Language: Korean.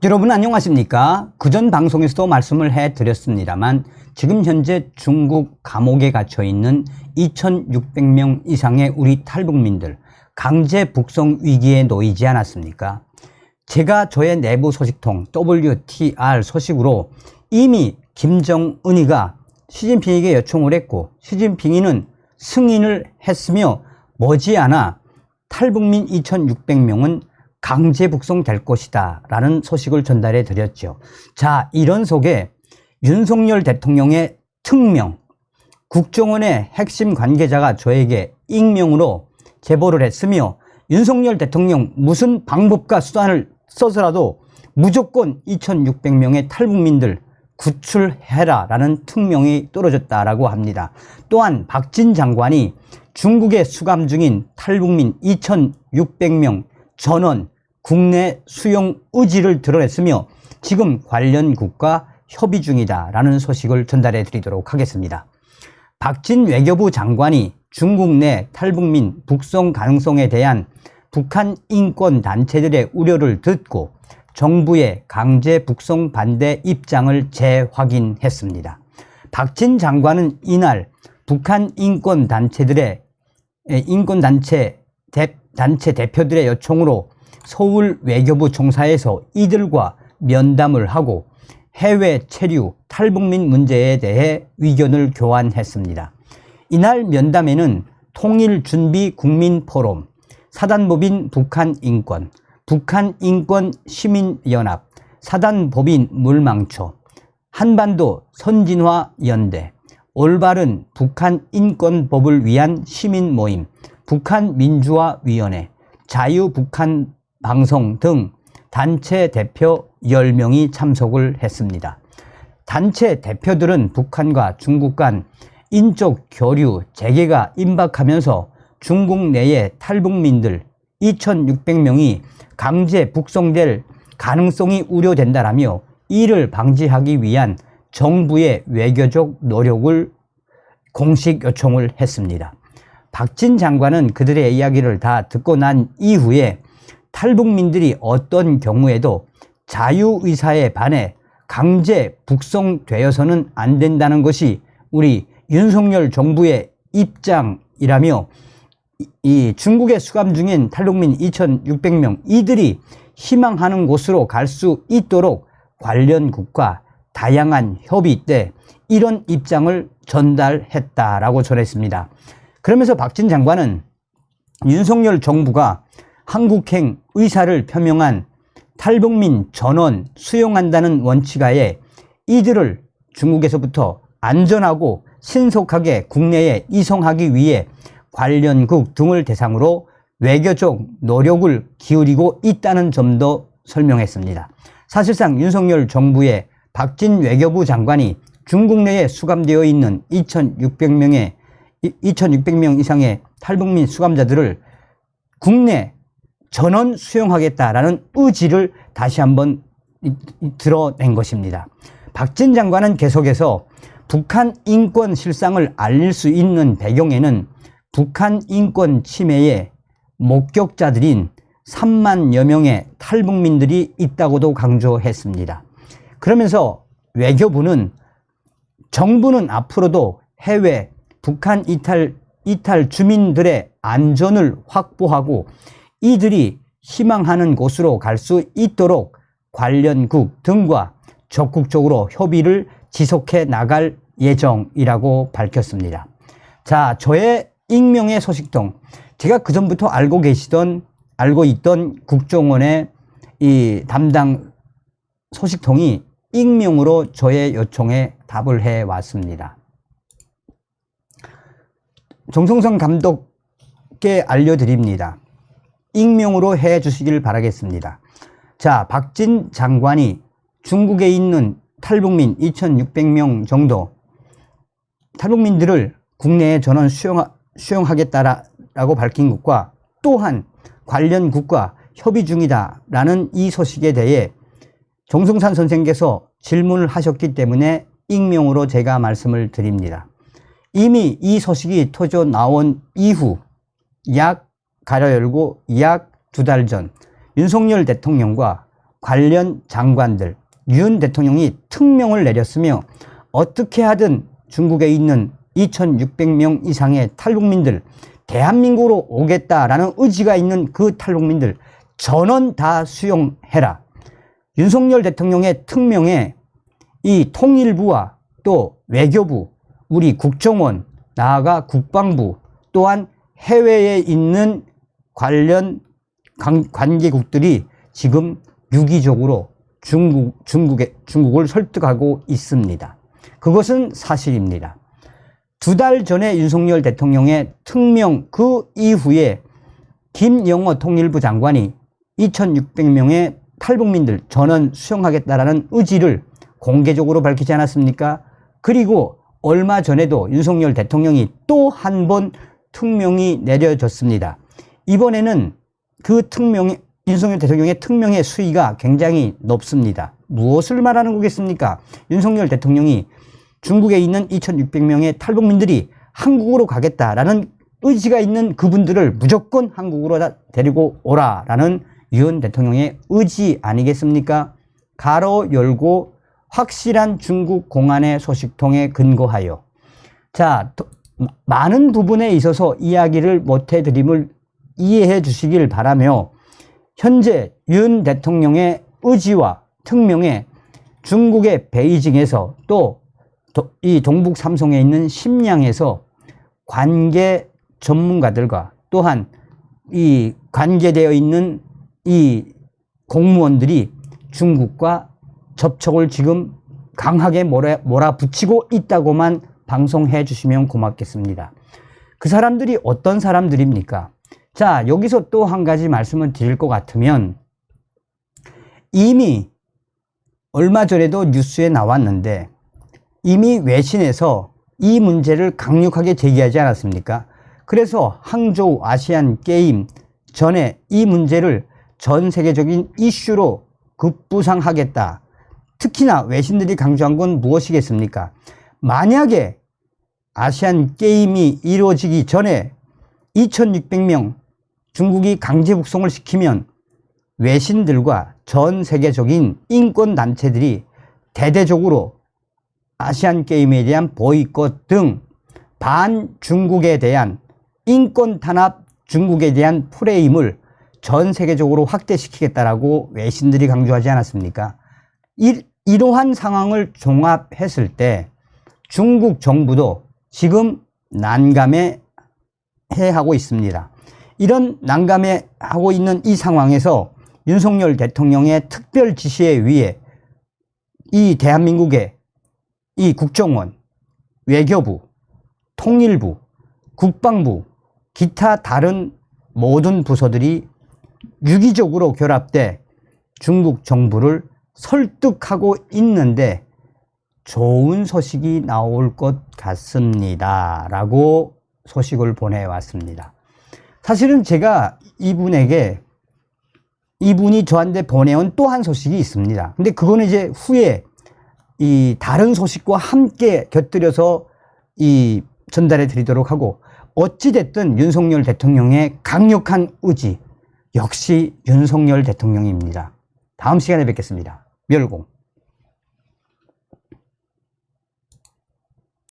여러분 안녕하십니까? 그전 방송에서도 말씀을 해드렸습니다만 지금 현재 중국 감옥에 갇혀 있는 2600명 이상의 우리 탈북민들 강제 북송 위기에 놓이지 않았습니까? 제가 저의 내부 소식통 WTR 소식으로 이미 김정은이가 시진핑에게 요청을 했고 시진핑이는 승인을 했으며 머지않아 탈북민 2600명은 강제 북송될 것이다 라는 소식을 전달해 드렸죠. 자, 이런 속에 윤석열 대통령의 특명, 국정원의 핵심 관계자가 저에게 익명으로 제보를 했으며 윤석열 대통령 무슨 방법과 수단을 써서라도 무조건 2600명의 탈북민들 구출해라 라는 특명이 떨어졌다라고 합니다. 또한 박진 장관이 중국에 수감 중인 탈북민 2600명 전원 국내 수용 의지를 드러냈으며 지금 관련국과 협의 중이다라는 소식을 전달해 드리도록 하겠습니다. 박진 외교부 장관이 중국 내 탈북민 북송 가능성에 대한 북한 인권 단체들의 우려를 듣고 정부의 강제 북송 반대 입장을 재확인했습니다. 박진 장관은 이날 북한 인권단체 대표들의 요청으로 서울 외교부 총사에서 이들과 면담을 하고 해외 체류 탈북민 문제에 대해 의견을 교환했습니다. 이날 면담에는 통일준비 국민포럼, 사단법인 북한인권, 북한인권시민연합, 사단법인 물망초, 한반도 선진화연대, 올바른 북한인권법을 위한 시민모임, 북한민주화위원회, 자유북한방송 등 단체 대표 10명이 참석을 했습니다. 단체 대표들은 북한과 중국 간 인적 교류 재개가 임박하면서 중국 내의 탈북민들 2600명이 강제 북송될 가능성이 우려된다라며 이를 방지하기 위한 정부의 외교적 노력을 공식 요청을 했습니다. 박진 장관은 그들의 이야기를 다 듣고 난 이후에 탈북민들이 어떤 경우에도 자유의사에 반해 강제 북송되어서는 안 된다는 것이 우리 윤석열 정부의 입장이라며 이 중국에 수감 중인 탈북민 2600명 이들이 희망하는 곳으로 갈 수 있도록 관련국과 다양한 협의 때 이런 입장을 전달했다라고 전했습니다. 그러면서 박진 장관은 윤석열 정부가 한국행 의사를 표명한 탈북민 전원 수용한다는 원칙하에 이들을 중국에서부터 안전하고 신속하게 국내에 이송하기 위해 관련국 등을 대상으로 외교적 노력을 기울이고 있다는 점도 설명했습니다. 사실상 윤석열 정부의 박진 외교부 장관이 중국 내에 수감되어 있는 2600명 이상의 탈북민 수감자들을 국내 전원 수용하겠다라는 의지를 다시 한번 드러낸 것입니다. 박진 장관은 계속해서 북한 인권 실상을 알릴 수 있는 배경에는 북한 인권 침해의 목격자들인 3만여 명의 탈북민들이 있다고도 강조했습니다. 그러면서 외교부는 정부는 앞으로도 해외 북한 이탈 주민들의 안전을 확보하고 이들이 희망하는 곳으로 갈 수 있도록 관련국 등과 적극적으로 협의를 지속해 나갈 예정이라고 밝혔습니다. 자, 저의 익명의 소식통, 제가 그전부터 알고 있던 국정원의 이 담당 소식통이 익명으로 저의 요청에 답을 해 왔습니다. 정성성 감독께 알려드립니다. 익명으로 해 주시길 바라겠습니다. 자, 박진 장관이 중국에 있는 탈북민 2600명 정도 탈북민들을 국내에 전원 수용하겠다라고 밝힌 것과 또한 관련국과 협의 중이다라는 이 소식에 대해 정성산 선생께서 질문을 하셨기 때문에 익명으로 제가 말씀을 드립니다. 이미 이 소식이 터져 나온 이후 약 2달 전 윤석열 대통령과 관련 장관들, 윤 대통령이 특명을 내렸으며 어떻게 하든 중국에 있는 2,600명 이상의 탈북민들, 대한민국으로 오겠다라는 의지가 있는 그 탈북민들 전원 다 수용해라. 윤석열 대통령의 특명에 이 통일부와 또 외교부, 우리 국정원, 나아가 국방부, 또한 해외에 있는 관련 관계국들이 지금 유기적으로 중국을 설득하고 있습니다. 그것은 사실입니다. 2달 전에 윤석열 대통령의 특명 그 이후에 김영호 통일부 장관이 2,600명의 탈북민들 전원 수용하겠다라는 의지를 공개적으로 밝히지 않았습니까? 그리고 얼마 전에도 윤석열 대통령이 또 한 번 특명이 내려졌습니다. 이번에는 그 윤석열 대통령의 특명의 수위가 굉장히 높습니다. 무엇을 말하는 거겠습니까? 윤석열 대통령이 중국에 있는 2,600명의 탈북민들이 한국으로 가겠다라는 의지가 있는 그분들을 무조건 한국으로 데리고 오라라는 윤 대통령의 의지 아니겠습니까? 가로 열고 확실한 중국 공안의 소식통에 근거하여. 자, 많은 부분에 있어서 이야기를 못해드림을 이해해 주시길 바라며, 현재 윤 대통령의 의지와 특명에 중국의 베이징에서 또 이 동북 삼성에 있는 심양에서 관계 전문가들과 또한 이 관계되어 있는 이 공무원들이 중국과 접촉을 지금 강하게 몰아붙이고 있다고만 방송해 주시면 고맙겠습니다. 그 사람들이 어떤 사람들입니까? 자, 여기서 또 한 가지 말씀을 드릴 것 같으면, 이미 얼마 전에도 뉴스에 나왔는데 이미 외신에서 이 문제를 강력하게 제기하지 않았습니까? 그래서 항저우 아시안 게임 전에 이 문제를 전 세계적인 이슈로 급부상하겠다. 특히나 외신들이 강조한 건 무엇이겠습니까? 만약에 아시안 게임이 이루어지기 전에 2,600명 중국이 강제 북송을 시키면 외신들과 전 세계적인 인권단체들이 대대적으로 아시안 게임에 대한 보이콧 등 반중국에 대한 인권 탄압, 중국에 대한 프레임을 전 세계적으로 확대시키겠다라고 외신들이 강조하지 않았습니까? 이러한 상황을 종합했을 때 중국 정부도 지금 난감해 하고 있습니다. 이런 난감해 하고 있는 이 상황에서 윤석열 대통령의 특별 지시에 의해 이 대한민국의 이 국정원, 외교부, 통일부, 국방부, 기타 다른 모든 부서들이 유기적으로 결합돼 중국 정부를 설득하고 있는데 좋은 소식이 나올 것 같습니다. 라고 소식을 보내왔습니다. 사실은 제가 이분이 저한테 보내온 또 한 소식이 있습니다. 근데 그거는 이제 후에 이 다른 소식과 함께 곁들여서 전달해 드리도록 하고, 어찌됐든 윤석열 대통령의 강력한 의지, 역시 윤석열 대통령입니다. 다음 시간에 뵙겠습니다. 멸공.